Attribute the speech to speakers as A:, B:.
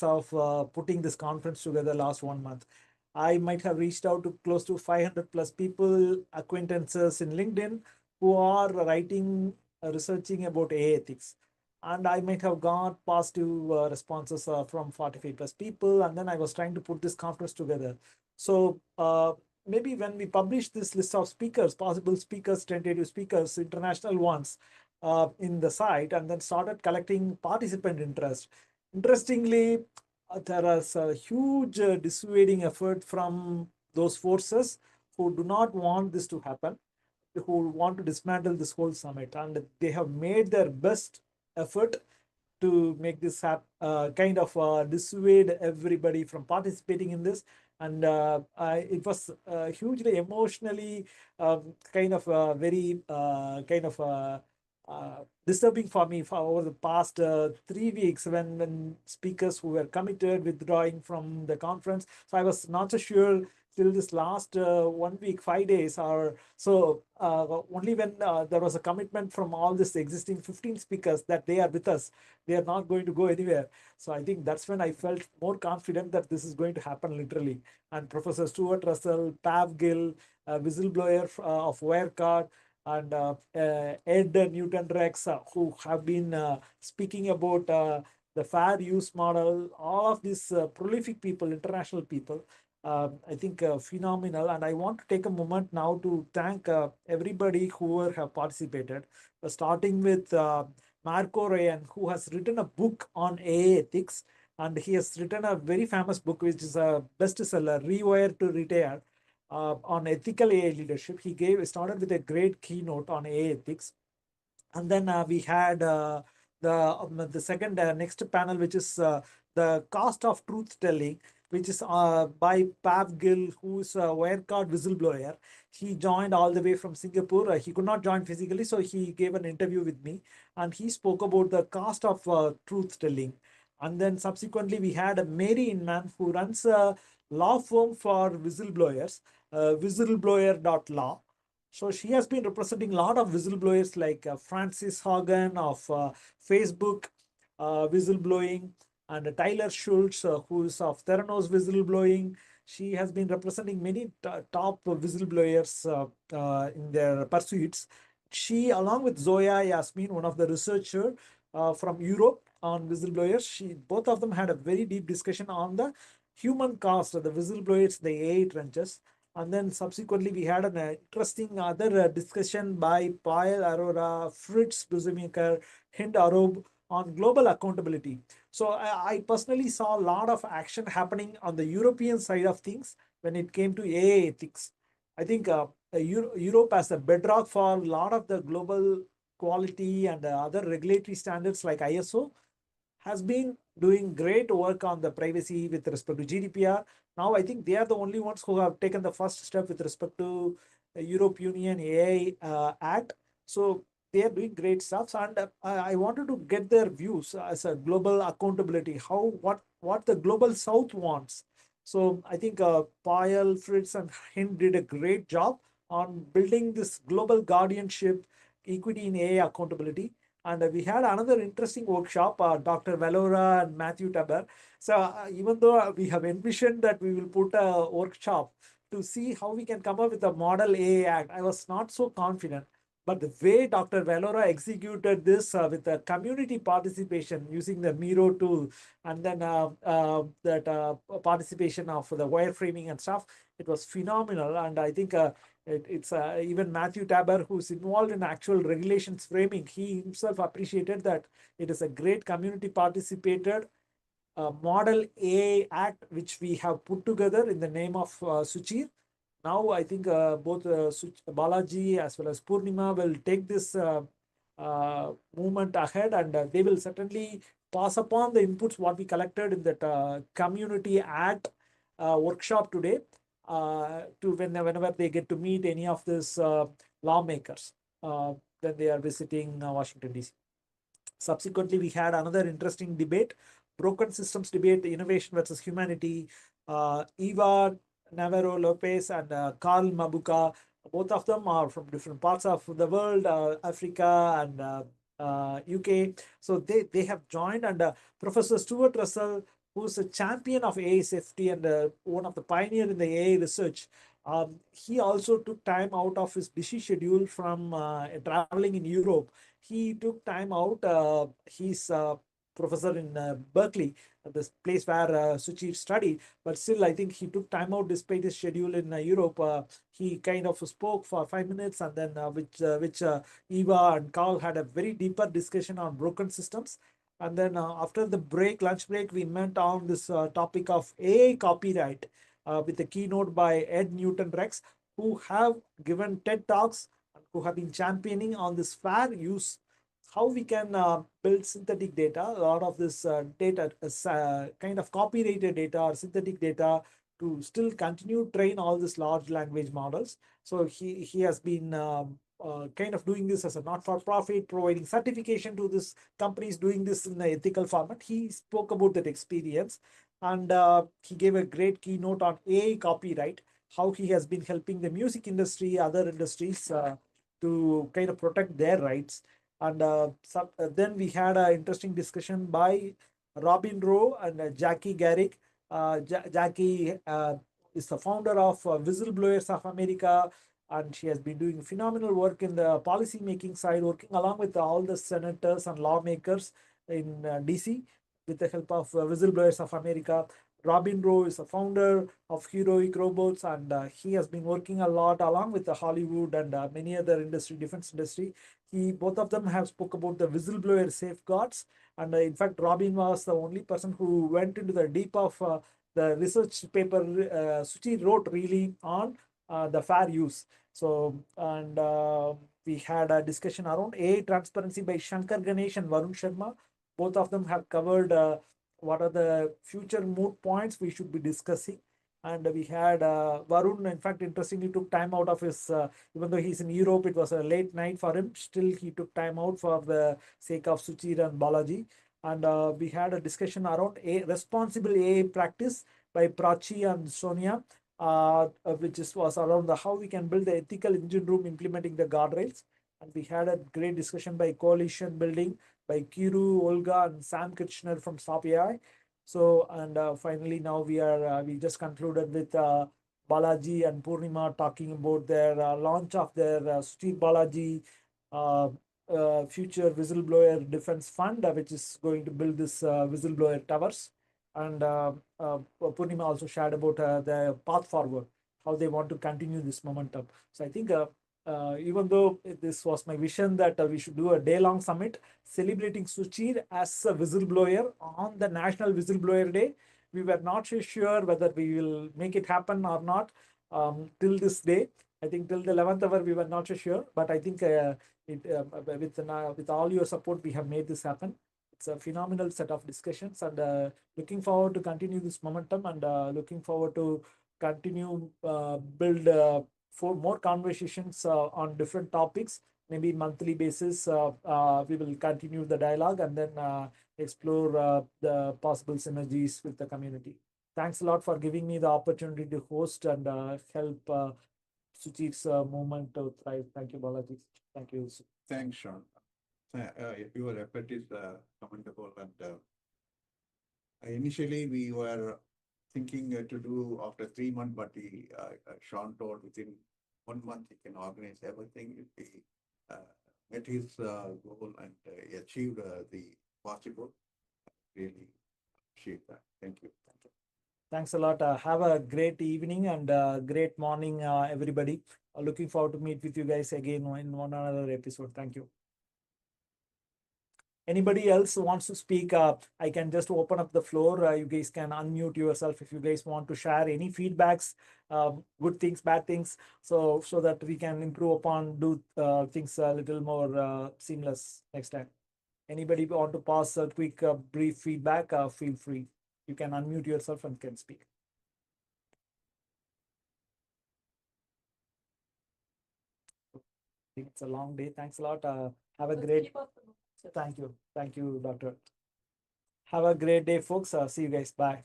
A: process of putting this conference together last 1 month. I might have reached out to close to 500 plus people, acquaintances in LinkedIn who are writing, researching about AI ethics. And I might have got positive responses from 45 plus people. And then I was trying to put this conference together. So maybe when we publish this list of speakers, possible speakers, tentative speakers, international ones in the site, and then started collecting participant interest. Interestingly, there is a huge dissuading effort from those forces who do not want this to happen, who want to dismantle this whole summit, and they have made their best effort to make this kind of dissuade everybody from participating in this. And it was hugely emotionally kind of very kind of disturbing for me for over the past 3 weeks when speakers who were committed withdrawing from the conference. So I was not so sure till this last 1 week, 5 days, or so. Only when there was a commitment from all this existing 15 speakers that they are with us, they are not going to go anywhere. So I think that's when I felt more confident that this is going to happen literally. And Professor Stuart Russell, Pav Gill, whistleblower of Wirecard, and Ed Newton Rex, who have been speaking about the fair use model, all of these prolific people, international people. I think phenomenal. And I want to take a moment now to thank everybody who have participated, starting with Marco Ryan, who has written a book on AI ethics. And he has written a very famous book, which is a bestseller, Rewire to Retire, on ethical AI leadership. He started with a great keynote on AI ethics. And then we had the second next panel, which is the cost of truth telling, which is by Pav Gill, who is a Wirecard whistleblower. He joined all the way from Singapore. He could not join physically, so he gave an interview with me, and he spoke about the cost of truth telling. And then subsequently, we had Mary Inman, who runs a law firm for whistleblowers, whistleblower.law. So she has been representing a lot of whistleblowers like Francis Hogan of Facebook whistleblowing, and Tyler Schultz, who is of Theranos whistleblowing. She has been representing many top whistleblowers in their pursuits. She, along with Zoya Yasmin, one of the researcher from Europe on whistleblowers, both of them had a very deep discussion on the human cost of the whistleblowers, the AI trenches. And then subsequently, we had an interesting other discussion by Payal Arora, Fritz Busemaker, Hind Arob on global accountability. So I personally saw a lot of action happening on the European side of things when it came to AI ethics. I think Europe as a bedrock for a lot of the global quality and other regulatory standards like ISO has been doing great work on the privacy with respect to GDPR. Now, I think they are the only ones who have taken the first step with respect to the Europe Union AI Act. So they are doing great stuff, and I wanted to get their views as a global accountability. What the global South wants. So I think Payal, Fritz, and Hind did a great job on building this global guardianship, equity in AI accountability. And we had another interesting workshop, Dr. Valora and Matthew Taber. So even though we have envisioned that we will put a workshop to see how we can come up with a model AI Act, I was not so confident. But the way Dr. Valora executed this with the community participation using the Miro tool, and then that participation of the wireframing and stuff, it was phenomenal. And I think it's even Matthew Taber, who's involved in actual regulations framing, he himself appreciated that it is a great community participated model AI Act, which we have put together in the name of Suchir. Now, I think both Balaji as well as Purnima will take this movement ahead, and they will certainly pass upon the inputs what we collected in that community act workshop today to whenever they get to meet any of these lawmakers when they are visiting Washington, D.C. Subsequently, we had another interesting debate, broken systems debate, innovation versus humanity. Eva Navarro Lopez and Carl Mabuka, both of them are from different parts of the world, Africa and UK. So they have joined, and Professor Stuart Russell who's a champion of AI safety and one of the pioneer in the AI research. He also took time out of his busy schedule from traveling in Europe. He took time out. He's a professor in Berkeley, this place where Suchi studied. But still, I think he took time out despite his schedule in Europe. He kind of spoke for 5 minutes, and then which Eva and Carl had a very deeper discussion on broken systems. And then after the break, lunch break, we went on this topic of AI copyright with a keynote by Ed Newton Rex, who have given TED Talks and who have been championing on this fair use, how we can build synthetic data. A lot of this data is kind of copyrighted data or synthetic data to still continue train all these large language models. So he has been kind of doing this as a not-for-profit, providing certification to this companies doing this in the ethical format. He spoke about that experience, and he gave a great keynote on AI copyright, how he has been helping the music industry, other industries to kind of protect their rights. And then we had an interesting discussion by Robin Rowe and Jackie Garrick. Jackie is the founder of Whistleblowers of America, and she has been doing phenomenal work in the policy making side, working along with all the senators and lawmakers in DC with the help of Whistleblowers of America. Robin Rowe is a founder of Heroic Robots, and he has been working a lot along with the Hollywood and many other industry, defense industry. Both of them have spoke about the whistleblower safeguards, and in fact, Robin was the only person who went into the deep of the research paper Suchi wrote really on the fair use. So, and we had a discussion around AI transparency by Shankar Ganesh and Varun Sharma. Both of them have covered what are the future moot points we should be discussing. And we had Varun, in fact, interestingly took time out of his, even though he's in Europe, it was a late night for him. Still, he took time out for the sake of Suchir and Balaji. And we had a discussion around a responsible AI practice by Prachi and Sonia, was around the how we can build the ethical engine room implementing the guardrails. And we had a great discussion by coalition building by Kiru, Olga, and Sam Kitchener from Stop AI. So, and finally, now we just concluded with Balaji and Purnima talking about their launch of their Street Balaji uh, future whistleblower defense fund, which is going to build this whistleblower towers. And Purnima also shared about the path forward, how they want to continue this momentum. So I think even though this was my vision that we should do a day-long summit celebrating Suchir as a whistleblower on the National Whistleblower Day, we were not so sure whether we will make it happen or not till this day. I think till the 11th hour we were not so sure, but I think with all your support we have made this happen. It's a phenomenal set of discussions, and looking forward to continue this momentum, and looking forward to continue build for more conversations on different topics. Maybe monthly basis, we will continue the dialogue and then explore the possible synergies with the community. Thanks a lot for giving me the opportunity to host and help Suchit's movement to thrive. Thank you, Balaji. Thank you.
B: Thanks, Sean. Your effort is commendable, and initially we were thinking to do after 3 months, but Sean told within 1 month he can organize everything. He uh, met his goal and he achieved the possible. Really appreciate that. Thank you.
A: Thank you. Thanks a lot. Have a great evening and great morning, everybody. Looking forward to meet with you guys again in one another episode. Thank you. Anybody else wants to speak? I can just open up the floor. You guys can unmute yourself if you guys want to share any feedbacks, good things, bad things, so that we can improve upon, do things a little more seamless next time. Anybody want to pass a quick, brief feedback? Feel free. You can unmute yourself and can speak. I think it's a long day. Thanks a lot. Have a great. Thank you. Thank you, Doctor. Have a great day, folks. See you guys. Bye.